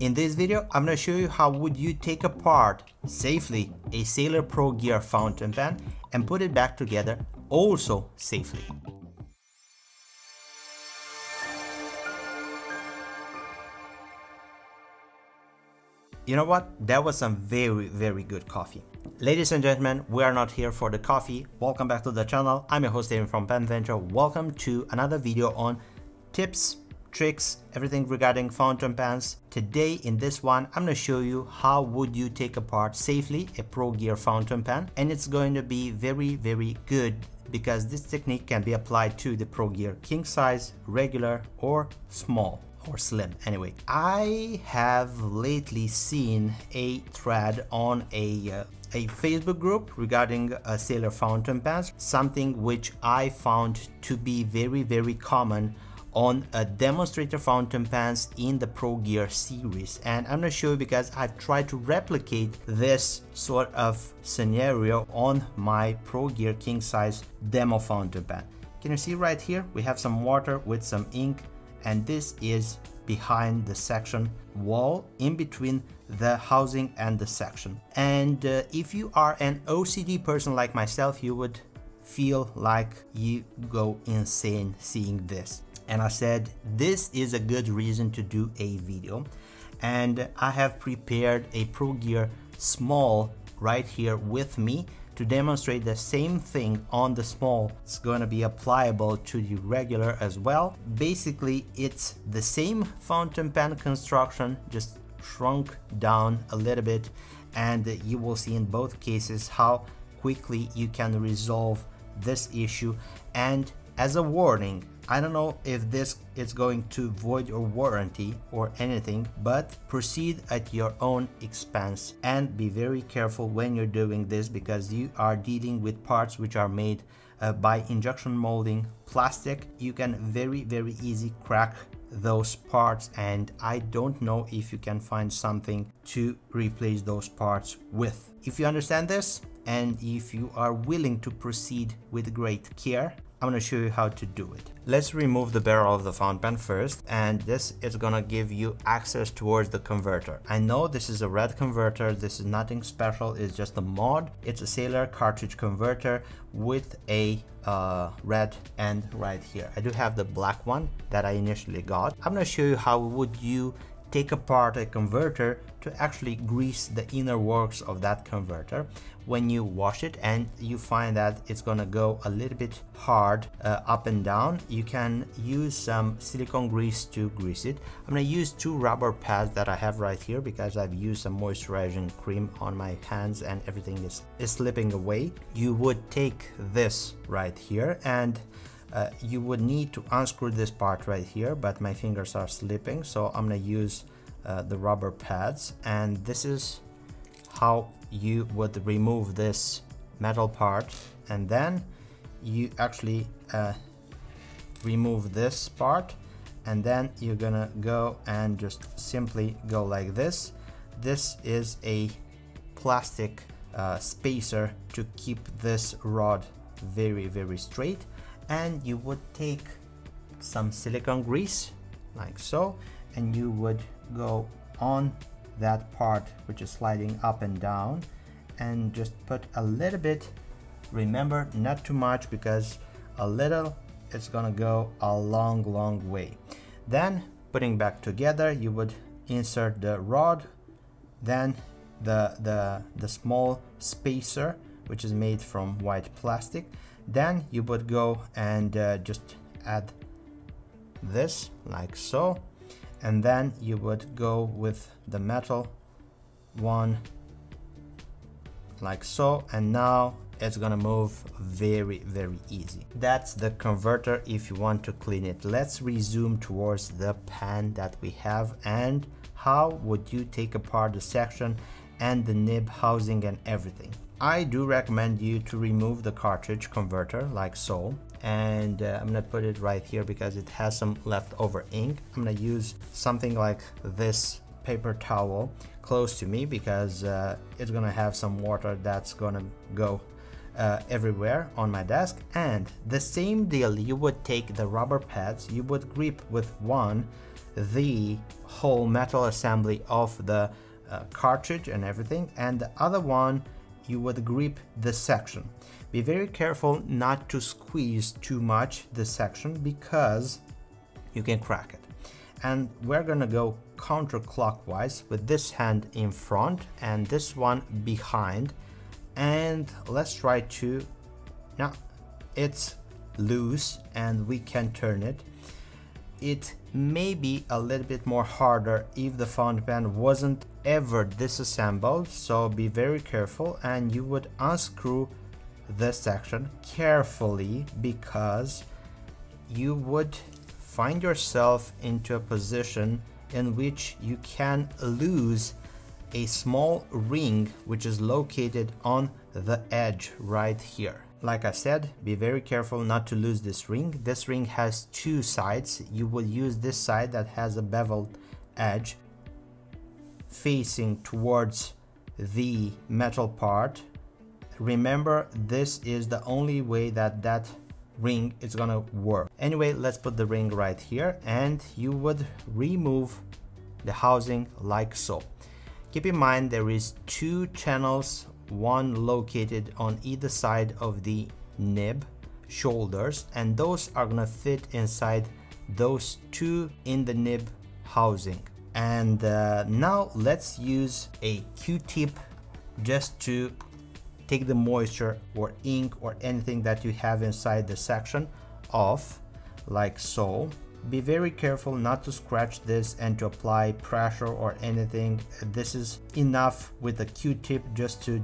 In this video, I'm going to show you how would you take apart safely a Sailor Pro Gear fountain pen and put it back together also safely. You know what? That was some very good coffee. Ladies and gentlemen, we are not here for the coffee. Welcome back to the channel. I'm your host David from penventure. Welcome to another video on tips, tricks, everything regarding fountain pens. Today in this one, I'm going to show you how would you take apart safely a Pro Gear fountain pen, and it's going to be very good because this technique can be applied to the Pro Gear king size, regular or small or slim. Anyway, I have lately seen a thread on a Facebook group regarding Sailor fountain pens, something which I found to be very common on demonstrator fountain pens in the Pro Gear series, and I'm gonna show you because I've tried to replicate this sort of scenario on my Pro Gear king size demo fountain pen. Can you see right here we have some water with some ink, and this is behind the section wall in between the housing and the section. And if you are an OCD person like myself, you would feel like you go insane seeing this. And I said this is a good reason to do a video, and I have prepared a Pro Gear small right here with me to demonstrate the same thing on the small. It's going to be applicable to the regular as well. Basically, it's the same fountain pen construction, just shrunk down a little bit, and you will see in both cases how quickly you can resolve this issue. And as a warning, I don't know if this is going to void your warranty or anything, but proceed at your own expense and be very careful when you're doing this, because you are dealing with parts which are made by injection molding plastic. You can very easy crack those parts, and I don't know if you can find something to replace those parts with. If you understand this and if you are willing to proceed with great care, I'm going to show you how to do it. Let's remove the barrel of the fountain pen first, and this is going to give you access towards the converter. I know this is a red converter, this is nothing special, it's just a mod. It's a Sailor cartridge converter with a red end right here. I do have the black one that I initially got. I'm going to show you how would you take apart a converter to actually grease the inner works of that converter. When you wash it and you find that it's gonna go a little bit hard up and down, you can use some silicone grease to grease it. I'm gonna use 2 rubber pads that I have right here because I've used some moisturizing cream on my hands and everything is slipping away. You would take this right here, and you would need to unscrew this part right here, but my fingers are slipping, so I'm gonna use the rubber pads, and this is how you would remove this metal part. And then you actually remove this part, and then you're gonna go and just simply go like this. This is a plastic spacer to keep this rod very straight, and you would take some silicone grease like so, and you would go on that part which is sliding up and down, and just put a little bit. Remember, not too much, because a little it's gonna go a long way. Then putting back together, you would insert the rod, then the small spacer which is made from white plastic. Then you would go and just add this like so, and then you would go with the metal one like so, and now it's gonna move very easy. That's the converter if you want to clean it. Let's resume towards the pen that we have, and how would you take apart the section and the nib housing and everything. I do recommend you to remove the cartridge converter like so, and I'm gonna put it right here because it has some leftover ink. I'm gonna use something like this paper towel close to me because it's gonna have some water that's gonna go everywhere on my desk. And the same deal, you would take the rubber pads, you would grip with one the whole metal assembly of the cartridge and everything, and the other one you would grip this section. Be very careful not to squeeze too much this section because you can crack it. And we're gonna go counterclockwise with this hand in front and this one behind, and let's try to, now it's loose and we can turn it. It may be a little bit more harder if the fountain pen wasn't ever disassembled, so be very careful, and you would unscrew this section carefully because you would find yourself into a position in which you can lose a small ring which is located on the edge right here. Like I said, be very careful not to lose this ring. This ring has two sides. You will use this side that has a beveled edge facing towards the metal part. Remember, this is the only way that ring is gonna work. Anyway, let's put the ring right here, and you would remove the housing like so. Keep in mind there is two channels, one located on either side of the nib shoulders, and those are gonna fit inside those two in the nib housing. And now let's use a Q-tip just to take the moisture or ink or anything that you have inside the section off, like so. Be very careful not to scratch this and to apply pressure or anything. This is enough with a Q-tip just to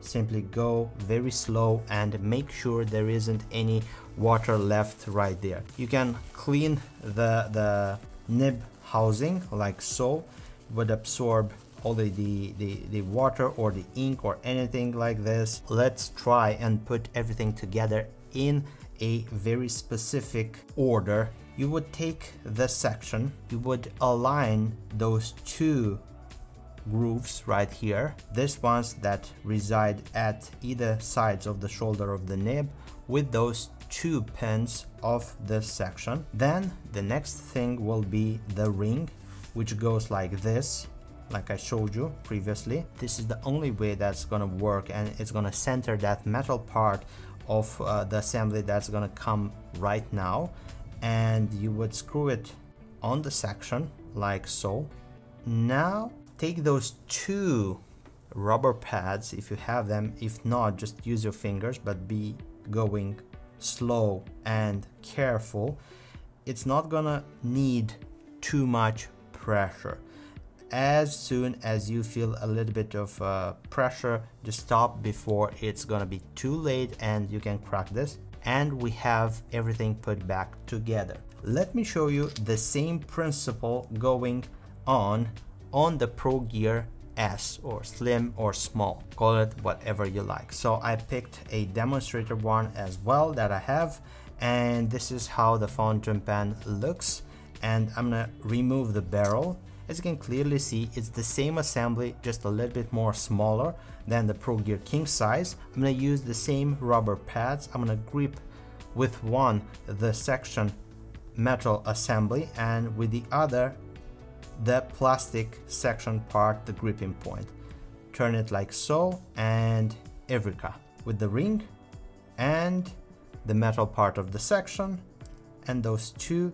simply go very slow and make sure there isn't any water left right there. You can clean the nib housing like so, would absorb all the water or the ink or anything like this. Let's try and put everything together in a very specific order. You would take this section, you would align those two grooves right here, these ones that reside at either sides of the shoulder of the nib, with those two pins of this section. Then the next thing will be the ring, which goes like this, like I showed you previously. This is the only way that's gonna work, and it's gonna center that metal part of the assembly that's gonna come right now. And you would screw it on the section like so. Now take those two rubber pads if you have them. If not, just use your fingers, but be going slow and careful. It's not gonna need too much pressure. As soon as you feel a little bit of pressure, just stop before it's gonna be too late and you can crack this. And we have everything put back together. Let me show you the same principle going on the Pro Gear S, or Slim or Small, call it whatever you like. So I picked a demonstrator one as well that I have, and this is how the fountain pen looks. And I'm gonna remove the barrel. As you can clearly see, it's the same assembly, just a little bit more smaller than the Pro Gear King size. I'm gonna use the same rubber pads. I'm gonna grip with one the section metal assembly, and with the other the plastic section part, the gripping point. Turn it like so, and Eureka, with the ring and the metal part of the section, and those two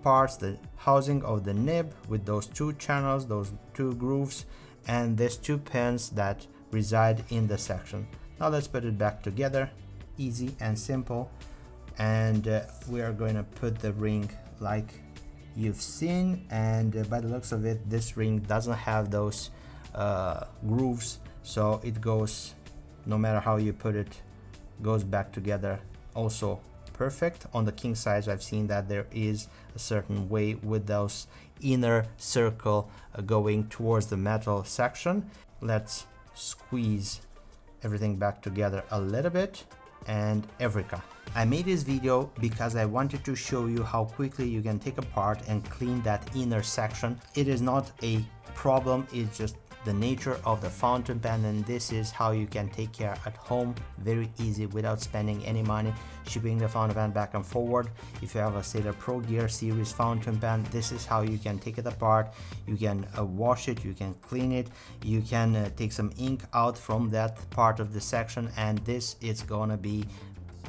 parts, the housing of the nib with those two channels, those two grooves, and these two pins that reside in the section. Now let's put it back together, easy and simple. And we are going to put the ring like you've seen, and by the looks of it, this ring doesn't have those grooves, so it goes, no matter how you put it, goes back together also perfect. On the king size, I've seen that there is a certain way with those inner circle going towards the metal section. Let's squeeze everything back together a little bit, and Eureka. I made this video because I wanted to show you how quickly you can take apart and clean that inner section. It is not a problem, it's just the nature of the fountain pen, and this is how you can take care at home very easy without spending any money shipping the fountain pen back and forward. If you have a Sailor Pro Gear series fountain pen, this is how you can take it apart. You can wash it, you can clean it, you can take some ink out from that part of the section, and this is gonna be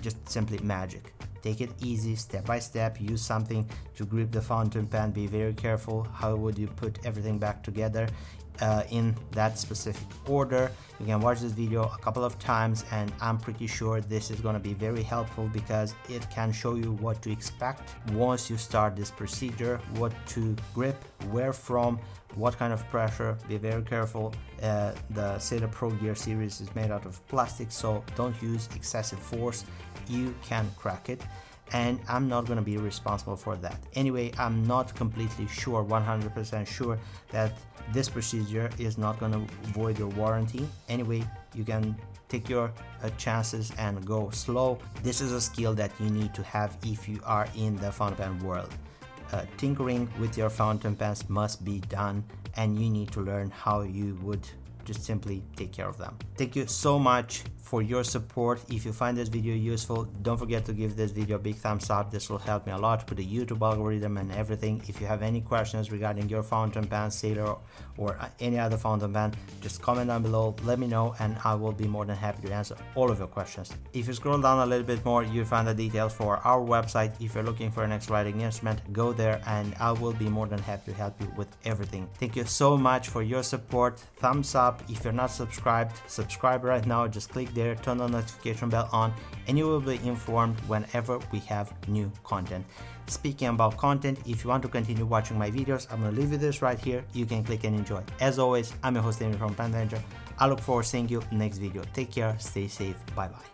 just simply magic. Take it easy, step by step. Use something to grip the fountain pen. Be very careful how would you put everything back together in that specific order. You can watch this video a couple of times, and I'm pretty sure this is going to be very helpful because it can show you what to expect once you start this procedure, what to grip, where from, what kind of pressure. Be very careful. The Sailor Pro Gear series is made out of plastic, so don't use excessive force. You can crack it, and I'm not going to be responsible for that. Anyway, I'm not completely sure, 100% sure, that this procedure is not going to void your warranty. Anyway, you can take your chances and go slow. This is a skill that you need to have if you are in the fountain pen world. Tinkering with your fountain pens must be done, and you need to learn how you would just simply take care of them. Thank you so much for your support. If you find this video useful, don't forget to give this video a big thumbs up. This will help me a lot with the YouTube algorithm and everything. If you have any questions regarding your fountain pen, Sailor, or any other fountain pen, just comment down below, let me know, and I will be more than happy to answer all of your questions. If you scroll down a little bit more, you'll find the details for our website. If you're looking for an next writing instrument, go there and I will be more than happy to help you with everything. Thank you so much for your support. Thumbs up. If you're not subscribed, subscribe right now. Just click there, turn the notification bell on, and you will be informed whenever we have new content. Speaking about content, if you want to continue watching my videos, I'm going to leave you this right here. You can click and enjoy. As always, I'm your host Amy from penventure. I look forward to seeing you next video. Take care, stay safe, bye bye.